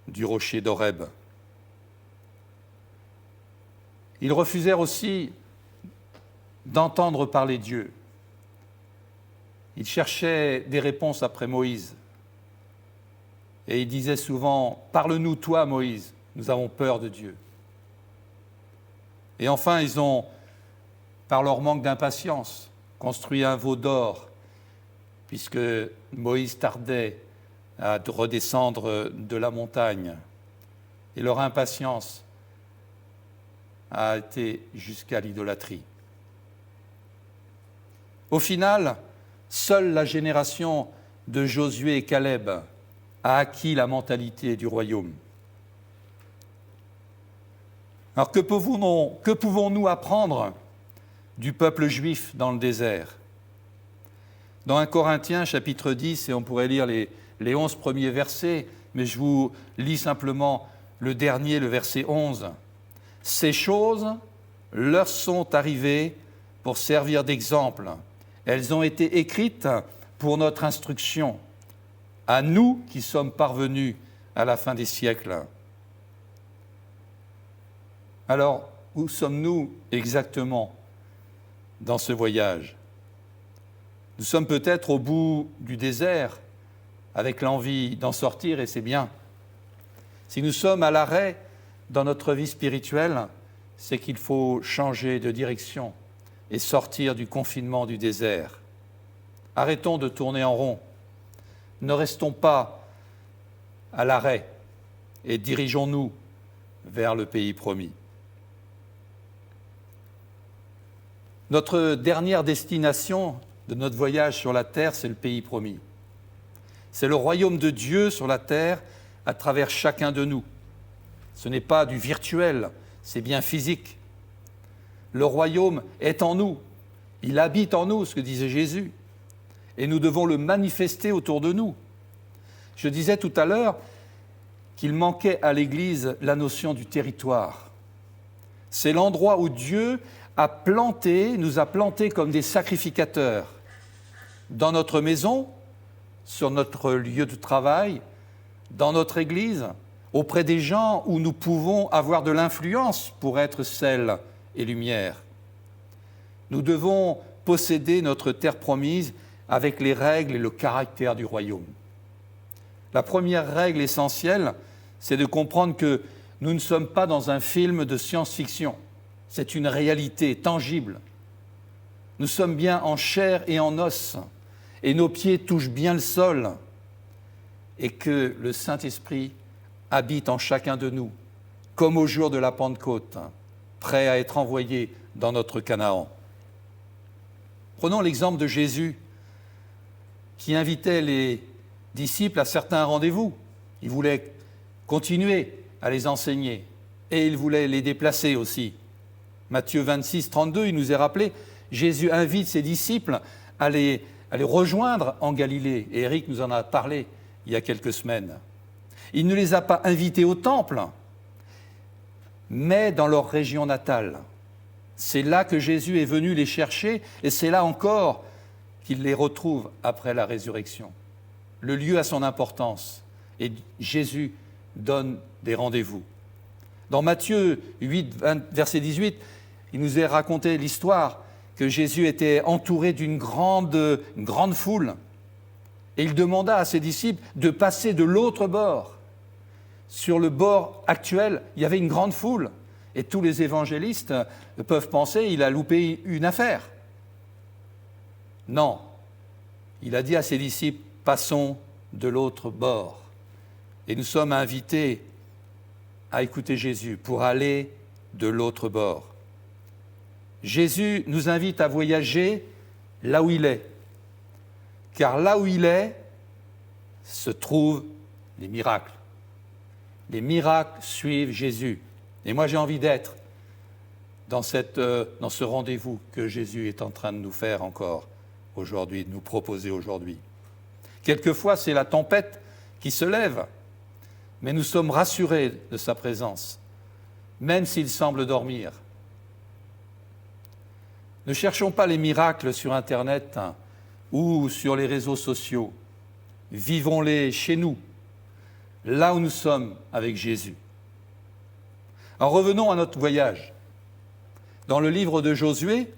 du rocher d'Horeb. Ils refusèrent aussi d'entendre parler Dieu. Ils cherchaient des réponses après Moïse. Et ils disaient souvent « Parle-nous, toi, Moïse, nous avons peur de Dieu. » Et enfin, ils ont, par leur manque d'impatience, construit un veau d'or, puisque Moïse tardait à redescendre de la montagne. Et leur impatience a été jusqu'à l'idolâtrie. Au final, seule la génération de Josué et Caleb a acquis la mentalité du royaume. Alors que pouvons-nous apprendre du peuple juif dans le désert ? Dans 1 Corinthiens chapitre 10, et on pourrait lire les 11 premiers versets, mais je vous lis simplement le dernier, le verset 11. « Ces choses leur sont arrivées pour servir d'exemple. Elles ont été écrites pour notre instruction, à nous qui sommes parvenus à la fin des siècles. » Alors, où sommes-nous exactement dans ce voyage ? Nous sommes peut-être au bout du désert, avec l'envie d'en sortir, et c'est bien. Si nous sommes à l'arrêt dans notre vie spirituelle, c'est qu'il faut changer de direction et sortir du confinement du désert. Arrêtons de tourner en rond. Ne restons pas à l'arrêt et dirigeons-nous vers le pays promis. Notre dernière destination de notre voyage sur la terre, c'est le pays promis. C'est le royaume de Dieu sur la terre à travers chacun de nous. Ce n'est pas du virtuel, c'est bien physique. Le royaume est en nous, il habite en nous, ce que disait Jésus, et nous devons le manifester autour de nous. Je disais tout à l'heure qu'il manquait à l'Église la notion du territoire. C'est l'endroit où Dieu nous a plantés comme des sacrificateurs, dans notre maison, sur notre lieu de travail, dans notre Église, auprès des gens où nous pouvons avoir de l'influence pour être sel et lumière. Nous devons posséder notre terre promise avec les règles et le caractère du royaume. La première règle essentielle, c'est de comprendre que nous ne sommes pas dans un film de science-fiction. C'est une réalité tangible. Nous sommes bien en chair et en os, et nos pieds touchent bien le sol, et que le Saint-Esprit habite en chacun de nous, comme au jour de la Pentecôte, prêt à être envoyé dans notre Canaan. Prenons l'exemple de Jésus, qui invitait les disciples à certains rendez-vous. Il voulait continuer à les enseigner, et il voulait les déplacer aussi. Matthieu 26, 32, il nous est rappelé, Jésus invite ses disciples à les rejoindre en Galilée. Et Eric nous en a parlé il y a quelques semaines. Il ne les a pas invités au temple, mais dans leur région natale. C'est là que Jésus est venu les chercher, et c'est là encore qu'il les retrouve après la résurrection. Le lieu a son importance, et Jésus donne des rendez-vous. Dans Matthieu 8, verset 18, il nous est raconté l'histoire que Jésus était entouré d'une grande foule. Et il demanda à ses disciples de passer de l'autre bord. Sur le bord actuel, il y avait une grande foule. Et tous les évangélistes peuvent penser qu'il a loupé une affaire. Non, il a dit à ses disciples, passons de l'autre bord. Et nous sommes invités à écouter Jésus pour aller de l'autre bord. Jésus nous invite à voyager là où il est, car là où il est se trouvent les miracles. Les miracles suivent Jésus. Et moi j'ai envie d'être dans ce rendez-vous que Jésus est en train de nous faire encore aujourd'hui, de nous proposer aujourd'hui. Quelquefois c'est la tempête qui se lève, mais nous sommes rassurés de sa présence, même s'il semble dormir. Ne cherchons pas les miracles sur Internet ou sur les réseaux sociaux. vivons-les chez nous, là où nous sommes avec Jésus. Alors revenons à notre voyage. Dans le livre de Josué,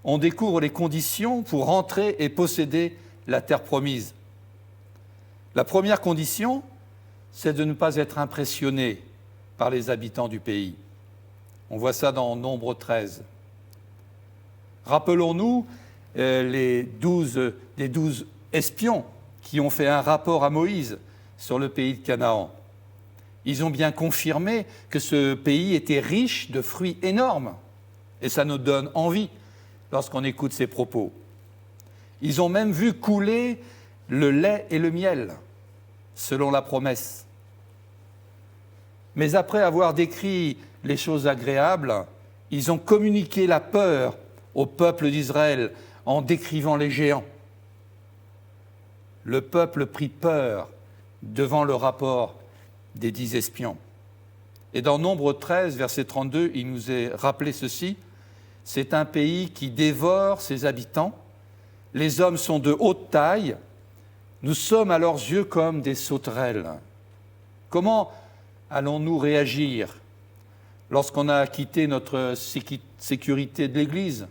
on découvre les conditions pour rentrer et posséder la terre promise. La première condition, c'est de ne pas être impressionné par les habitants du pays. On voit ça dans Nombre 13. Rappelons-nous les 12 espions qui ont fait un rapport à Moïse sur le pays de Canaan. Ils ont bien confirmé que ce pays était riche de fruits énormes. Et ça nous donne envie lorsqu'on écoute ces propos. Ils ont même vu couler le lait et le miel, selon la promesse. Mais après avoir décrit les choses agréables, ils ont communiqué la peur au peuple d'Israël en décrivant les géants. Le peuple prit peur devant le rapport des 10 espions. Et dans Nombre 13, verset 32, il nous est rappelé ceci: c'est un pays qui dévore ses habitants, les hommes sont de haute taille, nous sommes à leurs yeux comme des sauterelles. Comment allons-nous réagir lorsqu'on a quitté notre sécurité de l'Église,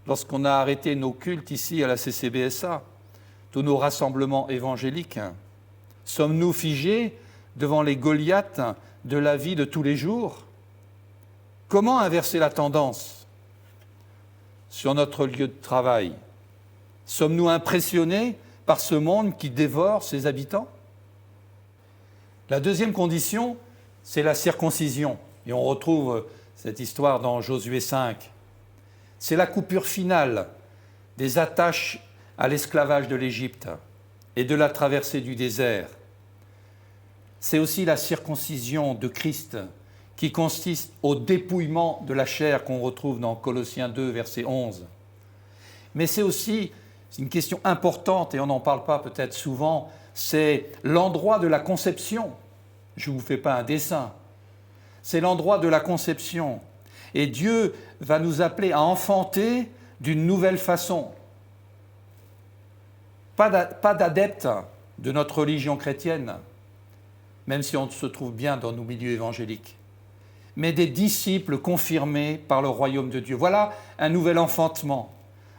lorsqu'on a arrêté nos cultes ici à la CCBSA, tous nos rassemblements évangéliques? Sommes-nous figés devant les Goliaths de la vie de tous les jours? Comment inverser la tendance sur notre lieu de travail? Sommes-nous impressionnés par ce monde qui dévore ses habitants? La deuxième condition, c'est la circoncision. Et on retrouve cette histoire dans Josué 5. C'est la coupure finale des attaches à l'esclavage de l'Égypte et de la traversée du désert. C'est aussi la circoncision de Christ qui consiste au dépouillement de la chair qu'on retrouve dans Colossiens 2, verset 11. Mais c'est aussi une question importante, et on n'en parle pas peut-être souvent, c'est l'endroit de la conception. Je ne vous fais pas un dessin. C'est l'endroit de la conception. Et Dieu va nous appeler à enfanter d'une nouvelle façon. Pas d'adeptes de notre religion chrétienne, même si on se trouve bien dans nos milieux évangéliques, mais des disciples confirmés par le royaume de Dieu. Voilà un nouvel enfantement.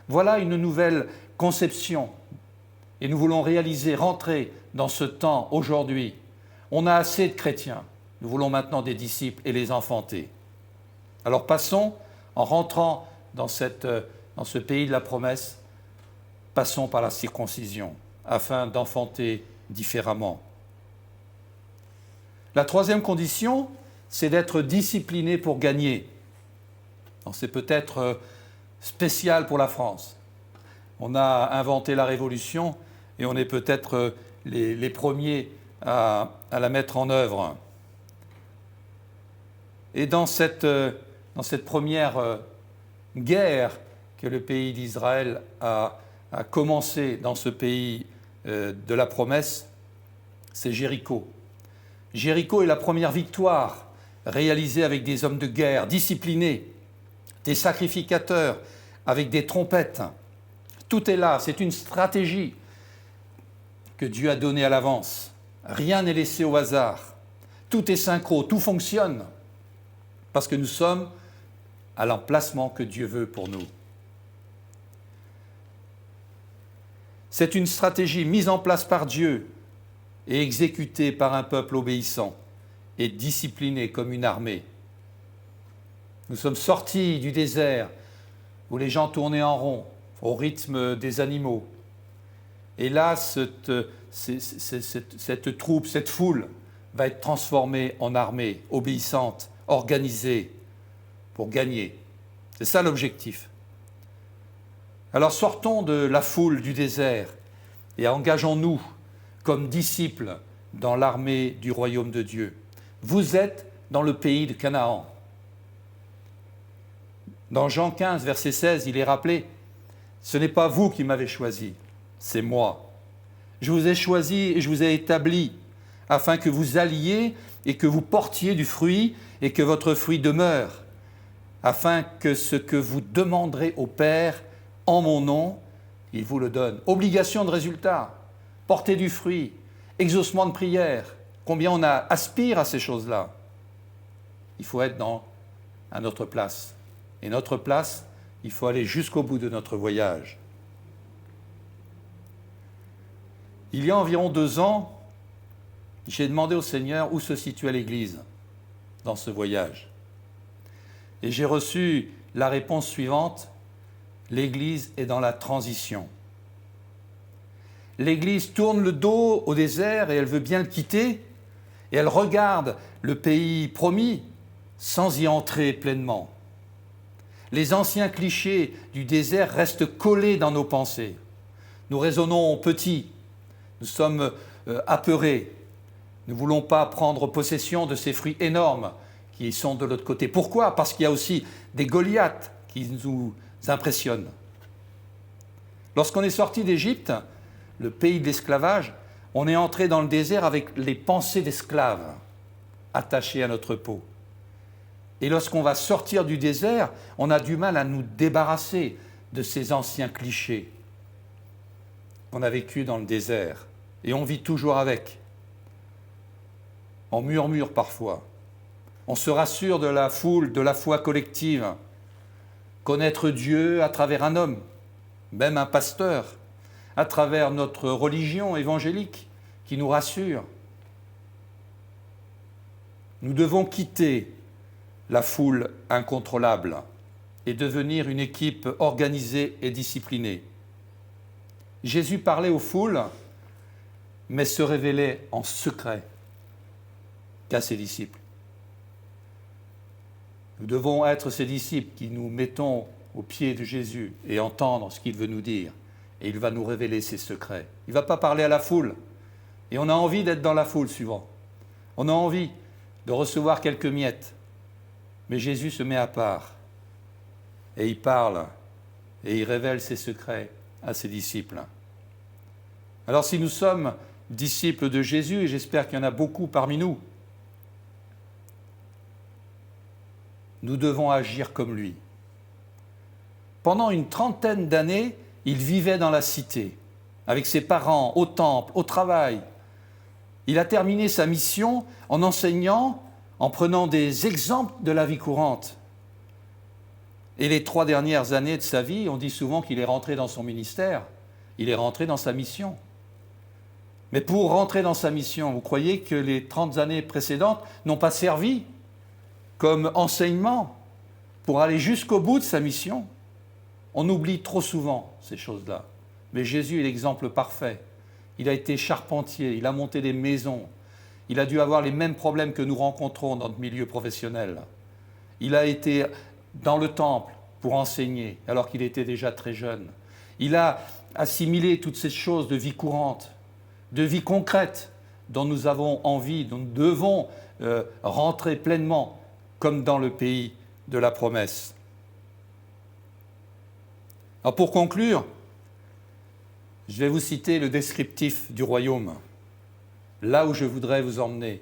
Voilà une nouvelle conception. Et nous voulons rentrer dans ce temps aujourd'hui. On a assez de chrétiens. Nous voulons maintenant des disciples et les enfanter. Alors passons, en rentrant dans ce pays de la promesse, passons par la circoncision, afin d'enfanter différemment. La troisième condition, c'est d'être discipliné pour gagner. Alors, c'est peut-être spécial pour la France. On a inventé la Révolution et on est peut-être les premiers à la mettre en œuvre. Et dans cette première guerre que le pays d'Israël a commencé dans ce pays de la promesse, c'est Jéricho. Jéricho est la première victoire réalisée avec des hommes de guerre disciplinés, des sacrificateurs avec des trompettes. Tout est là, c'est une stratégie que Dieu a donnée à l'avance. Rien n'est laissé au hasard. Tout est synchro, tout fonctionne, parce que nous sommes à l'emplacement que Dieu veut pour nous. C'est une stratégie mise en place par Dieu et exécutée par un peuple obéissant et discipliné comme une armée. Nous sommes sortis du désert où les gens tournaient en rond au rythme des animaux. Et là, cette troupe, cette foule va être transformée en armée obéissante, organisée pour gagner. C'est ça l'objectif. Alors sortons de la foule du désert et engageons-nous comme disciples dans l'armée du royaume de Dieu. Vous êtes dans le pays de Canaan. Dans Jean 15, verset 16, il est rappelé « Ce n'est pas vous qui m'avez choisi, c'est moi. Je vous ai choisi et je vous ai établi afin que vous alliez et que vous portiez du fruit et que votre fruit demeure, afin que ce que vous demanderez au Père en mon nom, il vous le donne. » Obligation de résultat. porter du fruit, exaucement de prière. Combien on aspire à ces choses-là. Il faut être à notre place. Et notre place, il faut aller jusqu'au bout de notre voyage. Il y a environ 2 ans, j'ai demandé au Seigneur où se situait l'Église dans ce voyage. Et j'ai reçu la réponse suivante: l'Église est dans la transition. L'Église tourne le dos au désert et elle veut bien le quitter, et elle regarde le pays promis sans y entrer pleinement. Les anciens clichés du désert restent collés dans nos pensées. Nous raisonnons petit, nous sommes apeurés. Nous ne voulons pas prendre possession de ces fruits énormes qui sont de l'autre côté. Pourquoi ? Parce qu'il y a aussi des Goliaths qui nous impressionnent. Lorsqu'on est sorti d'Égypte, le pays de l'esclavage, on est entré dans le désert avec les pensées d'esclaves attachées à notre peau. Et lorsqu'on va sortir du désert, on a du mal à nous débarrasser de ces anciens clichés qu'on a vécu dans le désert. Et on vit toujours avec. On murmure parfois. On se rassure de la foule, de la foi collective. Connaître Dieu à travers un homme, même un pasteur, à travers notre religion évangélique qui nous rassure. Nous devons quitter la foule incontrôlable et devenir une équipe organisée et disciplinée. Jésus parlait aux foules, mais se révélait en secret qu'à ses disciples. Nous devons être ces disciples qui nous mettons aux pieds de Jésus et entendre ce qu'il veut nous dire. Et il va nous révéler ses secrets. Il ne va pas parler à la foule. Et on a envie d'être dans la foule souvent. On a envie de recevoir quelques miettes. Mais Jésus se met à part. Et il parle. Et il révèle ses secrets à ses disciples. Alors si nous sommes disciples de Jésus, et j'espère qu'il y en a beaucoup parmi nous, nous devons agir comme lui. Pendant une 30aine d'années, il vivait dans la cité, avec ses parents, au temple, au travail. Il a terminé sa mission en enseignant, en prenant des exemples de la vie courante. Et les 3 dernières années de sa vie, on dit souvent qu'il est rentré dans son ministère, il est rentré dans sa mission. Mais pour rentrer dans sa mission, vous croyez que les 30 années précédentes n'ont pas servi comme enseignement pour aller jusqu'au bout de sa mission? On oublie trop souvent ces choses-là. Mais Jésus est l'exemple parfait. Il a été charpentier, il a monté des maisons. Il a dû avoir les mêmes problèmes que nous rencontrons dans notre milieu professionnel. Il a été dans le temple pour enseigner, alors qu'il était déjà très jeune. Il a assimilé toutes ces choses de vie courante, de vie concrète, dont nous avons envie, dont nous devons rentrer pleinement, comme dans le pays de la promesse. Alors pour conclure, je vais vous citer le descriptif du royaume, là où je voudrais vous emmener.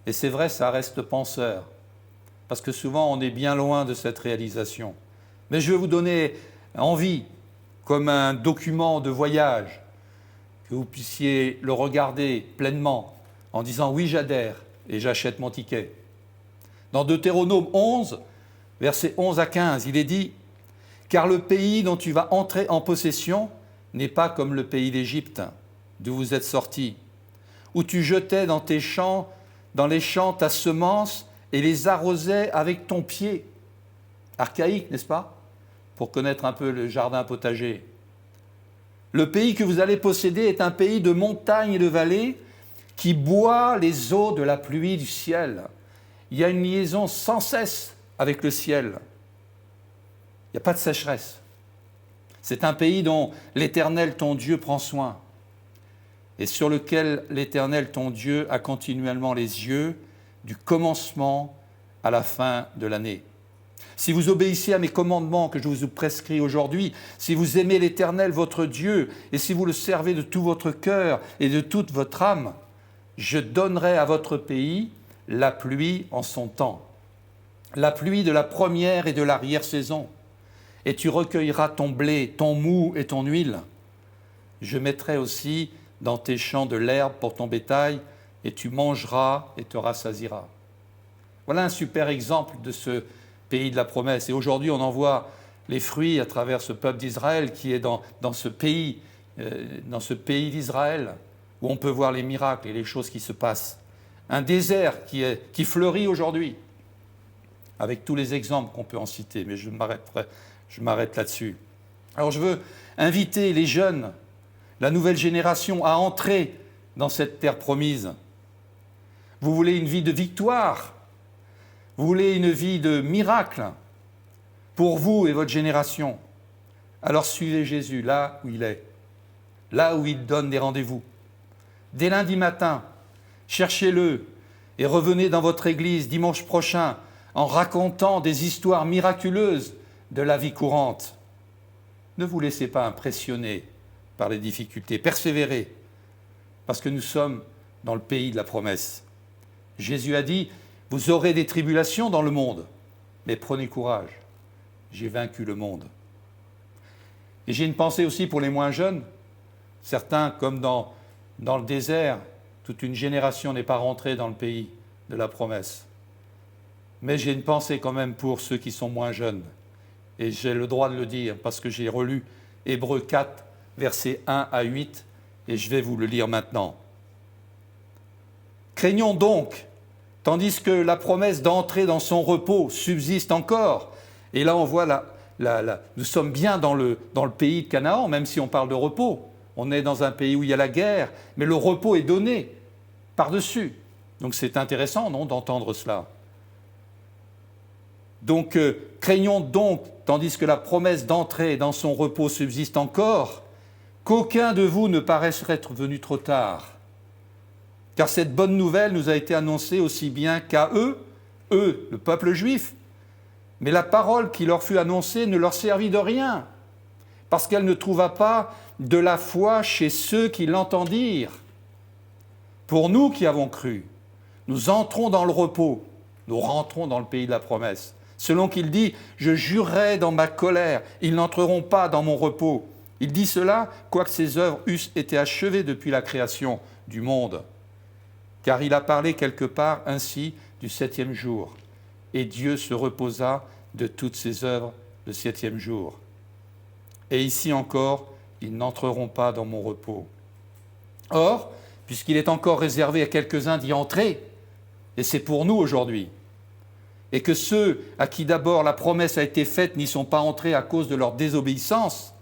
Et c'est vrai, ça reste penseur, parce que souvent on est bien loin de cette réalisation. Mais je vais vous donner envie, comme un document de voyage, que vous puissiez le regarder pleinement en disant « oui, j'adhère et j'achète mon ticket ». Dans Deutéronome 11, versets 11 à 15, il est dit « Car le pays dont tu vas entrer en possession n'est pas comme le pays d'Égypte, d'où vous êtes sortis, où tu jetais dans les champs ta semence et les arrosais avec ton pied. » Archaïque, n'est-ce pas? Pour connaître un peu le jardin potager. Le pays que vous allez posséder est un pays de montagnes et de vallées qui boit les eaux de la pluie du ciel. Il y a une liaison sans cesse avec le ciel. Il n'y a pas de sécheresse. C'est un pays dont l'Éternel, ton Dieu, prend soin et sur lequel l'Éternel, ton Dieu, a continuellement les yeux du commencement à la fin de l'année. Si vous obéissez à mes commandements que je vous prescris aujourd'hui, si vous aimez l'Éternel, votre Dieu, et si vous le servez de tout votre cœur et de toute votre âme, je donnerai à votre pays la pluie en son temps, la pluie de la première et de l'arrière-saison, et tu recueilleras ton blé, ton mou et ton huile. je mettrai aussi dans tes champs de l'herbe pour ton bétail, et tu mangeras et te rassasieras. Voilà un super exemple de ce pays de la promesse. Et aujourd'hui, on en voit les fruits à travers ce peuple d'Israël qui est dans ce pays d'Israël, où on peut voir les miracles et les choses qui se passent. Un désert qui fleurit aujourd'hui, avec tous les exemples qu'on peut en citer, mais je m'arrête là-dessus. Alors je veux inviter les jeunes, la nouvelle génération, à entrer dans cette terre promise. Vous voulez une vie de victoire, vous voulez une vie de miracle pour vous et votre génération. Alors suivez Jésus là où il est, là où il donne des rendez-vous. Dès lundi matin, cherchez-le et revenez dans votre église dimanche prochain en racontant des histoires miraculeuses de la vie courante. Ne vous laissez pas impressionner par les difficultés, persévérez, parce que nous sommes dans le pays de la promesse. Jésus a dit, vous aurez des tribulations dans le monde, mais prenez courage, j'ai vaincu le monde. Et j'ai une pensée aussi pour les moins jeunes. Certains, comme dans le désert, toute une génération n'est pas rentrée dans le pays de la promesse. Mais j'ai une pensée quand même pour ceux qui sont moins jeunes. Et j'ai le droit de le dire parce que j'ai relu Hébreux 4, versets 1 à 8, et je vais vous le lire maintenant. Craignons donc, tandis que la promesse d'entrer dans son repos subsiste encore. Et là, on voit nous sommes bien dans le pays de Canaan, même si on parle de repos. On est dans un pays où il y a la guerre, mais le repos est donné par-dessus. Donc c'est intéressant, non, d'entendre cela. Donc, craignons donc, tandis que la promesse d'entrer dans son repos subsiste encore, qu'aucun de vous ne paraisse être venu trop tard. Car cette bonne nouvelle nous a été annoncée aussi bien qu'à eux, le peuple juif. Mais la parole qui leur fut annoncée ne leur servit de rien, parce qu'elle ne trouva pas de la foi chez ceux qui l'entendirent. Pour nous qui avons cru, nous entrons dans le repos, nous rentrons dans le pays de la promesse. Selon qu'il dit, je jurerai dans ma colère, ils n'entreront pas dans mon repos. Il dit cela, quoique ses œuvres eussent été achevées depuis la création du monde. Car il a parlé quelque part ainsi du 7e jour. Et Dieu se reposa de toutes ses œuvres le 7e jour. Et ici encore, ils n'entreront pas dans mon repos. Or, puisqu'il est encore réservé à quelques-uns d'y entrer, et c'est pour nous aujourd'hui, et que ceux à qui d'abord la promesse a été faite n'y sont pas entrés à cause de leur désobéissance,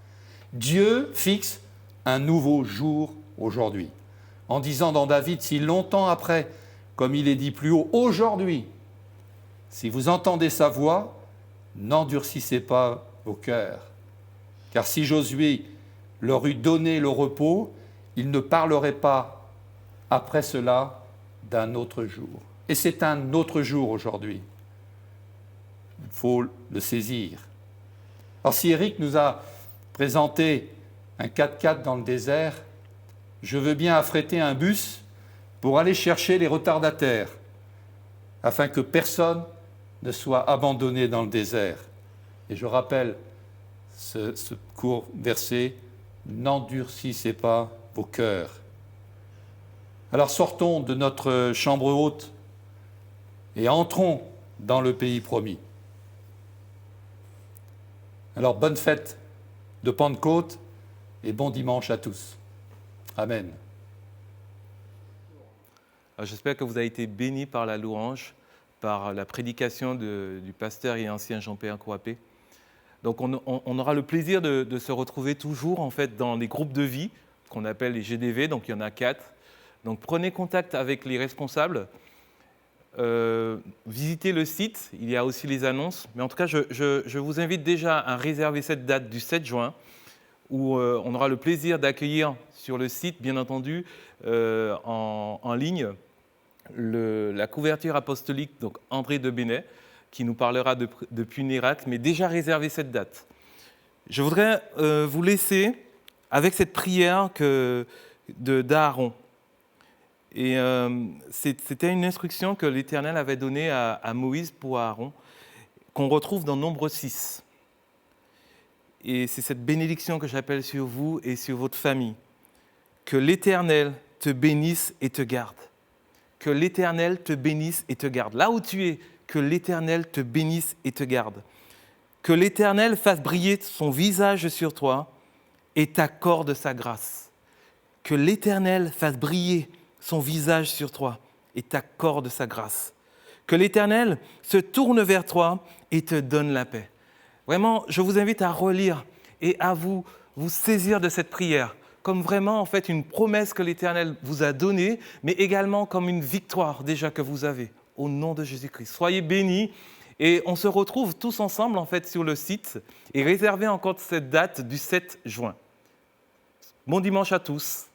Dieu fixe un nouveau jour aujourd'hui, en disant dans David, si longtemps après, comme il est dit plus haut, aujourd'hui, si vous entendez sa voix, n'endurcissez pas vos cœurs. Car si Josué leur eût donné le repos, ils ne parleraient pas après cela d'un autre jour. Et c'est un autre jour aujourd'hui. Il faut le saisir. Alors si Eric nous a présenté un 4x4 dans le désert, je veux bien affréter un bus pour aller chercher les retardataires, afin que personne ne soit abandonné dans le désert. Et je rappelle ce court verset, n'endurcissez pas vos cœurs. Alors sortons de notre chambre haute et entrons dans le pays promis. Alors bonne fête de Pentecôte et bon dimanche à tous. Amen. Alors, j'espère que vous avez été bénis par la louange, par la prédication du pasteur et ancien Jean-Pierre Coapé. Donc on aura le plaisir de se retrouver toujours en fait dans les groupes de vie qu'on appelle les GDV, donc il y en a 4. Donc prenez contact avec les responsables, visitez le site, il y a aussi les annonces. Mais en tout cas, je vous invite déjà à réserver cette date du 7 juin où on aura le plaisir d'accueillir sur le site, bien entendu, en ligne, la couverture apostolique, donc André de Benet, qui nous parlera depuis Nérac, mais déjà réservé cette date. Je voudrais vous laisser avec cette prière d'Aaron. Et c'était une instruction que l'Éternel avait donnée à Moïse pour Aaron, qu'on retrouve dans Nombre 6. Et c'est cette bénédiction que j'appelle sur vous et sur votre famille. Que l'Éternel te bénisse et te garde. Que l'Éternel te bénisse et te garde. Là où tu es, que l'Éternel te bénisse et te garde. Que l'Éternel fasse briller son visage sur toi et t'accorde sa grâce. Que l'Éternel fasse briller son visage sur toi et t'accorde sa grâce. Que l'Éternel se tourne vers toi et te donne la paix. Vraiment, je vous invite à relire et à vous saisir de cette prière comme vraiment en fait une promesse que l'Éternel vous a donnée, mais également comme une victoire déjà que vous avez au nom de Jésus-Christ. Soyez bénis et on se retrouve tous ensemble en fait sur le site et réservez encore cette date du 7 juin. Bon dimanche à tous.